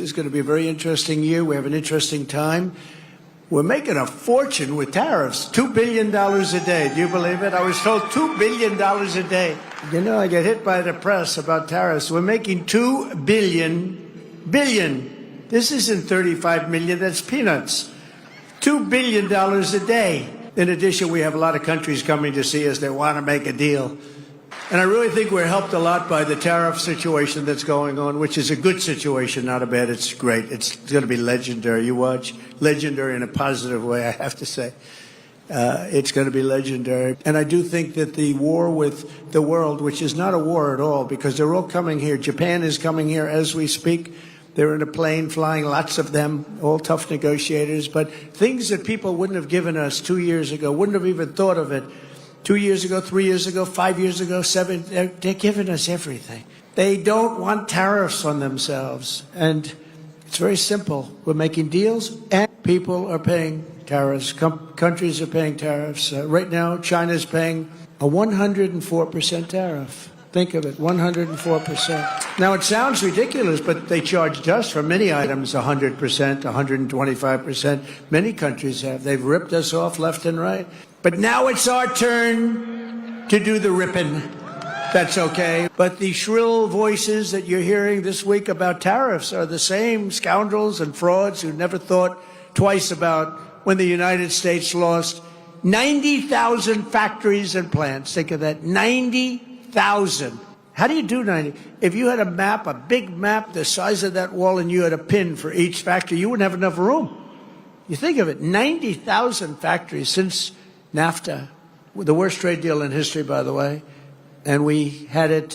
It's going to be a very interesting year. We have an interesting time. We're making a fortune with tariffs, $2 billion a day. Do you believe it? I was told $2 billion a day. You know, I get hit by the press about tariffs. We're making $2 billion. This isn't 35 million, that's peanuts. $2 billion a day. In addition, we have a lot of countries coming to see us that want to make a deal. And I really think we're helped a lot by the tariff situation that's going on, which is a good situation, not a bad. It's great. It's going to be legendary. You watch, legendary in a positive way, I have to say. It's going to be legendary. And I do think that the war with the world, which is not a war at all, because they're all coming here. Japan is coming here as we speak. They're in a plane flying, lots of them, all tough negotiators. But things that people wouldn't have given us 2 years ago, wouldn't have even thought of it. 2 years ago, 3 years ago, 5 years ago, 7, they're giving us everything. They don't want tariffs on themselves. And it's very simple. We're making deals and people are paying tariffs. Countries are paying tariffs. Right now, China's paying a 104% tariff. Think of it, 104%. Now, it sounds ridiculous, but they charged us for many items 100%, 125%. Many countries have. They've ripped us off left and right. But now it's our turn to do the ripping. That's okay. But the shrill voices that you're hearing this week about tariffs are the same scoundrels and frauds who never thought twice about when the United States lost 90,000 factories and plants. Think of that, 90,000. How do you do 90? If you had a map, a big map the size of that wall, and you had a pin for each factory, you wouldn't have enough room. You think of it, 90,000 factories since NAFTA, the worst trade deal in history, by the way, and we had it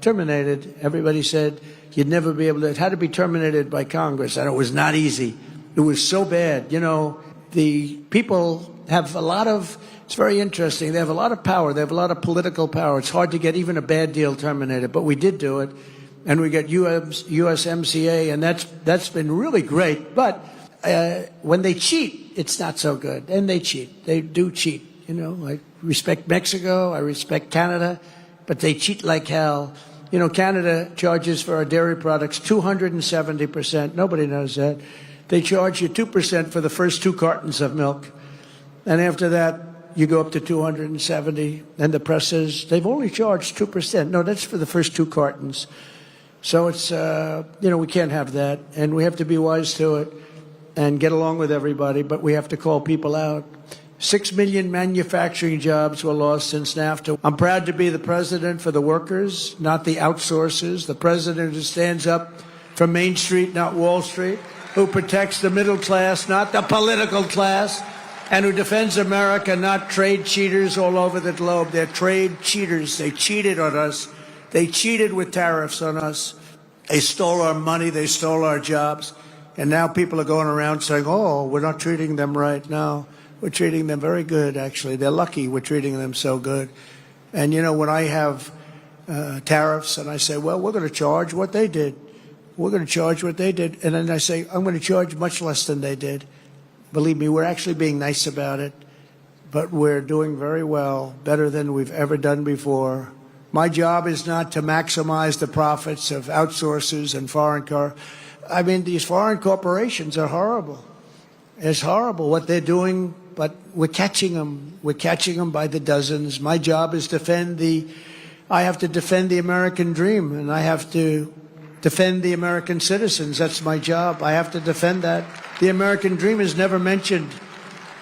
terminated. Everybody said you'd never be able to. It had to be terminated by Congress, and it was not easy. It was so bad. You know, the people have a lot of, it's very interesting, they have a lot of power. They have a lot of political power. It's hard to get even a bad deal terminated, but we did do it, and we got USMCA, and that's been really great. But when they cheat, it's not so good. And they cheat. They do cheat. You know, I respect Mexico. I respect Canada. But they cheat like hell. You know, Canada charges for our dairy products 270%. Nobody knows that. They charge you 2% for the first 2 cartons of milk. And after that, you go up to 270. And the press says, they've only charged 2%. No, that's for the first 2 cartons. So it's, you know, we can't have that. And we have to be wise to it and get along with everybody, but we have to call people out. 6 million manufacturing jobs were lost since NAFTA. I'm proud to be the president for the workers, not the outsourcers. The president who stands up for Main Street, not Wall Street, who protects the middle class, not the political class, and who defends America, not trade cheaters all over the globe. They're trade cheaters. They cheated on us. They cheated with tariffs on us. They stole our money. They stole our jobs. And now people are going around saying, oh, we're not treating them right. No, we're treating them very good, actually. They're lucky we're treating them so good. And, you know, when I have tariffs and I say, well, we're going to charge what they did. We're going to charge what they did. And then I say, I'm going to charge much less than they did. Believe me, we're actually being nice about it. But we're doing very well, better than we've ever done before. My job is not to maximize the profits of outsourcers and I mean, these foreign corporations are horrible. It's horrible what they're doing, but we're catching them. We're catching them by the dozens. My job is I have to defend the American dream, and I have to defend the American citizens. That's my job. I have to defend that. The American dream is never mentioned.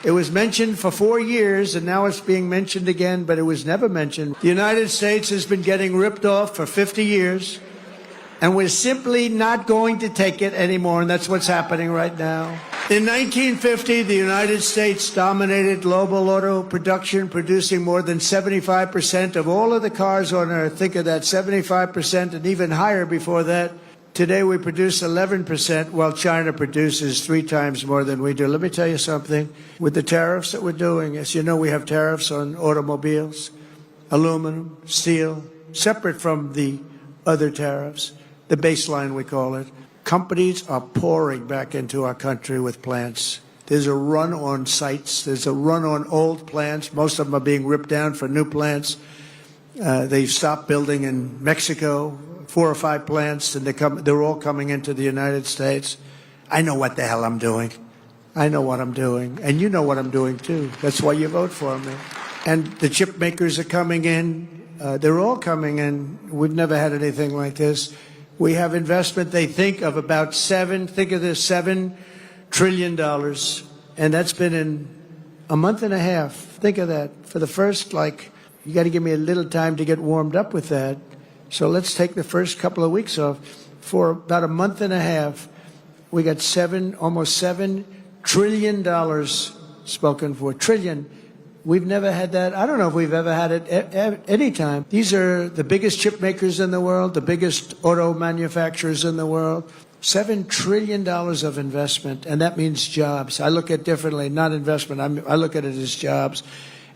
It was mentioned for 4 years, and now it's being mentioned again, but it was never mentioned. The United States has been getting ripped off for 50 years. And we're simply not going to take it anymore, and that's what's happening right now. In 1950, the United States dominated global auto production, producing more than 75% of all of the cars on Earth. Think of that, 75% and even higher before that. Today, we produce 11%, while China produces 3 times more than we do. Let me tell you something. With the tariffs that we're doing, as you know, we have tariffs on automobiles, aluminum, steel, separate from the other tariffs. The baseline, we call it. Companies are pouring back into our country with plants. There's a run on sites. There's a run on old plants. Most of them are being ripped down for new plants. They've stopped building in Mexico. 4 or 5 plants, and they're all coming into the United States. I know what the hell I'm doing. I know what I'm doing, and you know what I'm doing too. That's why you vote for me. And the chip makers are coming in. They're all coming in. We've never had anything like this. We have investment, they think, of about $7 trillion. And that's been in a month and a half. Think of that. For the first, you got to give me a little time to get warmed up with that. So let's take the first couple of weeks off. For about a month and a half, we got almost $7 trillion spoken for. Trillion. We've never had that. I don't know if we've ever had it any time. These are the biggest chip makers in the world, the biggest auto manufacturers in the world. $7 trillion of investment, and that means jobs. I look at it differently, not investment. I look at it as jobs.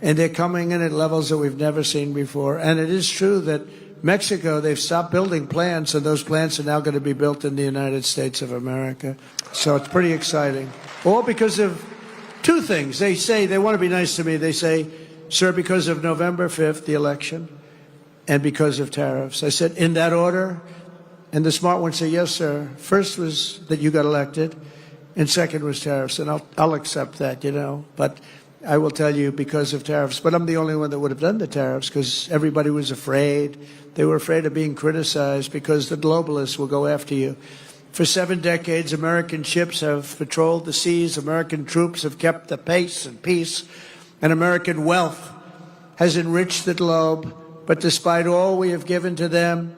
And they're coming in at levels that we've never seen before. And it is true that Mexico, they've stopped building plants, and those plants are now going to be built in the United States of America. So it's pretty exciting. All because of 2 things. They say, they want to be nice to me. They say, sir, because of November 5th, the election, and because of tariffs. I said, in that order? And the smart ones say, yes, sir. First was that you got elected, and second was tariffs. And I'll accept that, But I will tell you, because of tariffs. But I'm the only one that would have done the tariffs, because everybody was afraid. They were afraid of being criticized because the globalists will go after you. For 7 decades, American ships have patrolled the seas. American troops have kept the pace and peace. And American wealth has enriched the globe. But despite all we have given to them,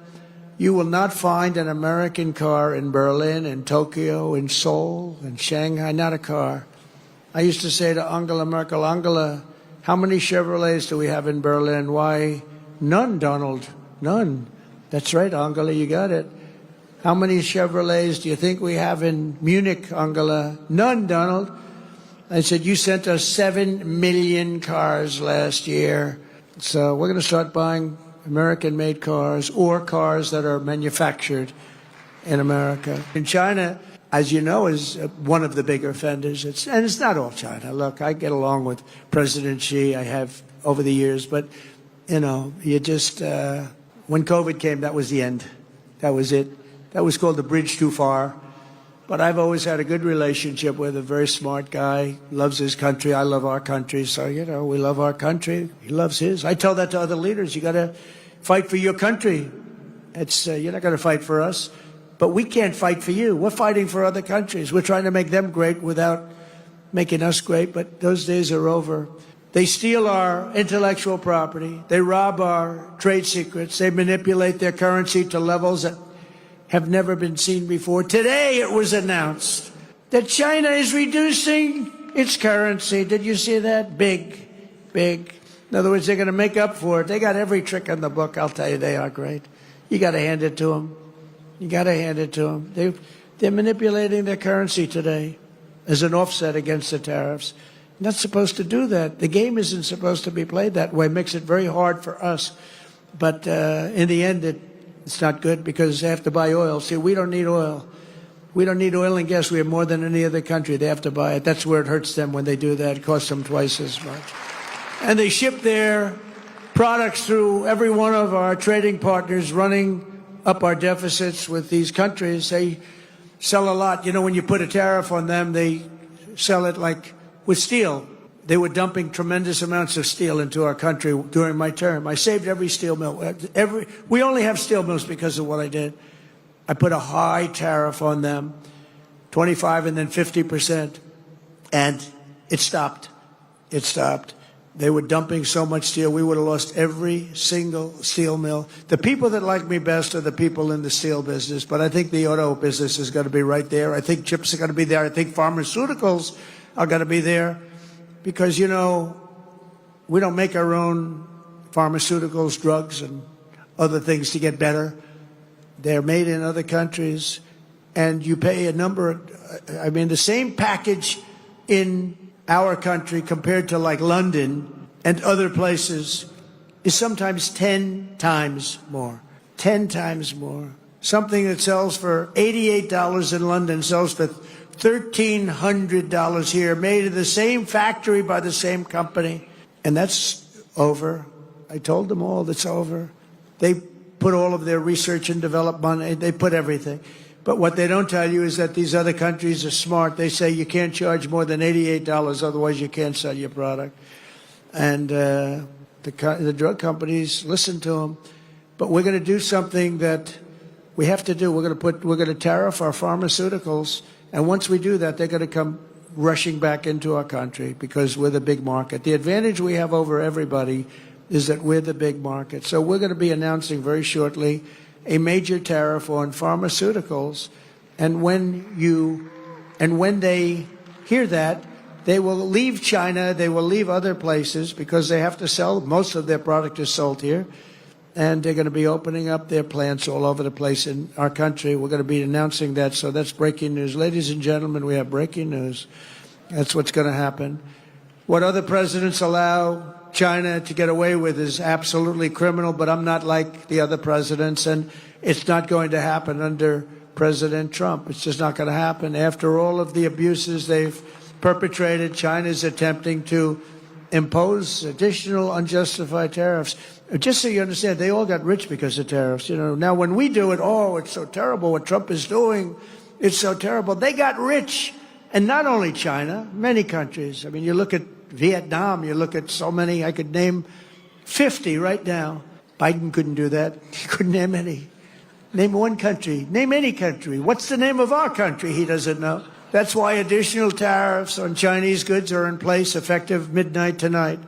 you will not find an American car in Berlin, in Tokyo, in Seoul, in Shanghai, not a car. I used to say to Angela Merkel, Angela, how many Chevrolets do we have in Berlin? Why, none, Donald, none. That's right, Angela, you got it. How many Chevrolets do you think we have in Munich, Angela? None, Donald. I said, you sent us 7 million cars last year. So we're going to start buying American-made cars or cars that are manufactured in America. In China, as you know, is one of the big offenders. And it's not all China. Look, I get along with President Xi. I have over the years. But, you just, when COVID came, that was the end. That was it. That was called the bridge too far. But I've always had a good relationship with a very smart guy, loves his country. I love our country. So, we love our country. He loves his. I tell that to other leaders. You got to fight for your country. You're not going to fight for us. But we can't fight for you. We're fighting for other countries. We're trying to make them great without making us great. But those days are over. They steal our intellectual property. They rob our trade secrets. They manipulate their currency to levels that have never been seen before. Today it was announced that China is reducing its currency. Did you see that? Big. In other words, they're going to make up for it. They got every trick in the book. I'll tell you, they are great. You got to hand it to them. You got to hand it to them. They're manipulating their currency today as an offset against the tariffs. Not supposed to do that. The game isn't supposed to be played that way. It makes it very hard for us. But in the end, it's not good because they have to buy oil. See, we don't need oil. We don't need oil and gas. We have more than any other country. They have to buy it. That's where it hurts them when they do that. It costs them twice as much. And they ship their products through every one of our trading partners, running up our deficits with these countries. They sell a lot. When you put a tariff on them, they sell it like with steel. They were dumping tremendous amounts of steel into our country during my term. I saved every steel mill. We only have steel mills because of what I did. I put a high tariff on them, 25 and then 50%, and it stopped. It stopped. They were dumping so much steel, we would have lost every single steel mill. The people that like me best are the people in the steel business, but I think the auto business is going to be right there. I think chips are going to be there. I think pharmaceuticals are going to be there because, we don't make our own pharmaceuticals, drugs, and other things to get better. They're made in other countries, and you pay a number. The same package in our country compared to like London and other places is sometimes 10 times more. 10 times more. Something that sells for $88 in London sells for $1,300 here, made in the same factory by the same company. And that's over. I told them all that's over. They put all of their research and development, they put everything. But what they don't tell you is that these other countries are smart. They say you can't charge more than $88, otherwise you can't sell your product. And the drug companies listen to them. But we're going to do something that we have to do. We're going to tariff our pharmaceuticals, and once we do that, they're going to come rushing back into our country because we're the big market. The advantage we have over everybody is that we're the big market. So we're going to be announcing very shortly a major tariff on pharmaceuticals, and when they hear that, they will leave China, they will leave other places because they have to sell. Most of their product is sold here, and they're going to be opening up their plants all over the place in our country. We're going to be announcing that, so that's breaking news. Ladies and gentlemen, we have breaking news. That's what's going to happen. What other presidents allow China to get away with is absolutely criminal, but I'm not like the other presidents, and it's not going to happen under President Trump. It's just not going to happen. After all of the abuses they've perpetrated, China's attempting to impose additional unjustified tariffs. Just so you understand, they all got rich because of tariffs. Now when we do it, oh, it's so terrible what Trump is doing. It's so terrible. They got rich. And not only China, many countries. I mean, you look at Vietnam, you look at so many, I could name 50 right now. Biden couldn't do that. He couldn't name any. Name one country. Name any country. What's the name of our country? He doesn't know. That's why additional tariffs on Chinese goods are in place effective midnight tonight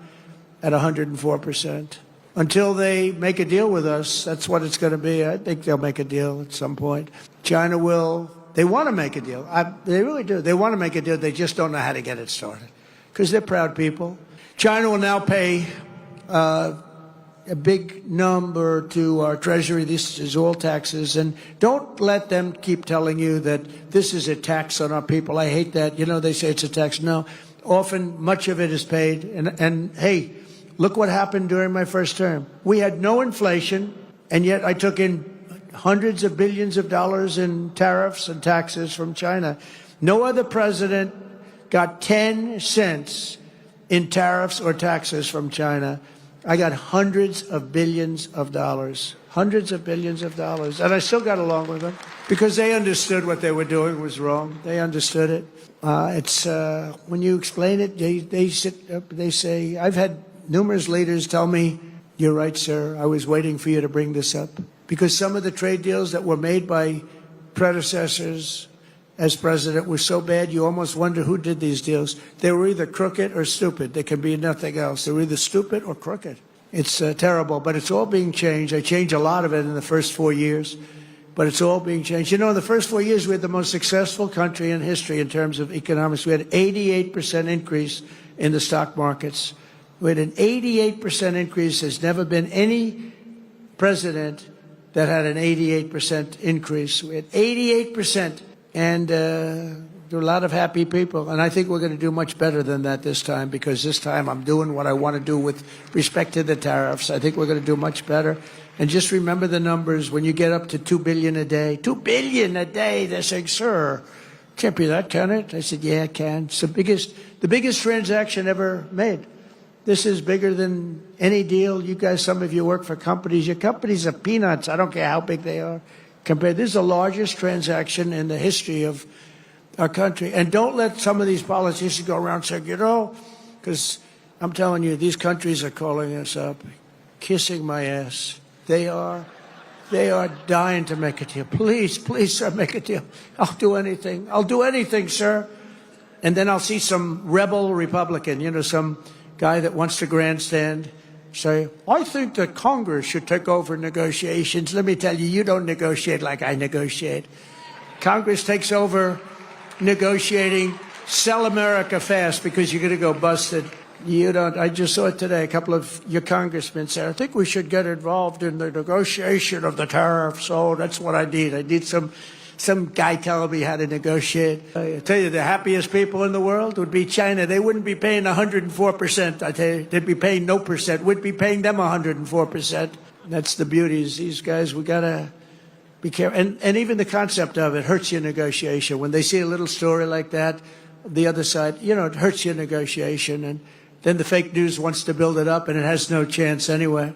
at 104%. Until they make a deal with us, that's what it's going to be. I think they'll make a deal at some point. China will. They want to make a deal. They really do. They want to make a deal. They just don't know how to get it started because they're proud people. China will now pay a big number to our Treasury. This is all taxes. And don't let them keep telling you that this is a tax on our people. I hate that. They say it's a tax. No, often much of it is paid. And hey, look what happened during my first term. We had no inflation, and yet I took in hundreds of billions of dollars in tariffs and taxes from China. No other president got 10 cents in tariffs or taxes from China. I got hundreds of billions of dollars, hundreds of billions of dollars. And I still got along with them because they understood what they were doing was wrong. They understood it. When you explain it, they say, I've had numerous leaders tell me, you're right, sir. I was waiting for you to bring this up. Because some of the trade deals that were made by predecessors as president were so bad, you almost wonder who did these deals. They were either crooked or stupid. There can be nothing else. They were either stupid or crooked. It's terrible, but it's all being changed. I changed a lot of it in the first 4 years, but it's all being changed. In the first 4 years, we had the most successful country in history in terms of economics. We had an 88% increase in the stock markets. We had an 88% increase. There's never been any president that had an 88% increase. We had 88%, and there were a lot of happy people. And I think we're going to do much better than that this time, because this time I'm doing what I want to do with respect to the tariffs. I think we're going to do much better. And just remember the numbers. When you get up to $2 billion a day, $2 billion a day, they're saying, sir, can't be that, can it? I said, yeah, it can. It's the biggest transaction ever made. This is bigger than any deal. You guys, some of you work for companies. Your companies are peanuts. I don't care how big they are. This is the largest transaction in the history of our country. And don't let some of these politicians go around saying, because I'm telling you, these countries are calling us up, kissing my ass. They are dying to make a deal. Please, sir, make a deal. I'll do anything. I'll do anything, sir. And then I'll see some rebel Republican, some guy that wants to grandstand, say, I think that Congress should take over negotiations. Let me tell you, you don't negotiate like I negotiate. Congress takes over negotiating. Sell America fast, because you're going to go busted. You don't. I just saw it today. A couple of your congressmen said, I think we should get involved in the negotiation of the tariffs. So that's what I need. I need some guy telling me how to negotiate. I tell you, the happiest people in the world would be China. They wouldn't be paying 104%. I tell you, they'd be paying no percent. We'd be paying them 104%. That's the beauties. These guys, we got to be careful. And even the concept of it hurts your negotiation. When they see a little story like that, the other side, it hurts your negotiation. And then the fake news wants to build it up, and it has no chance anyway.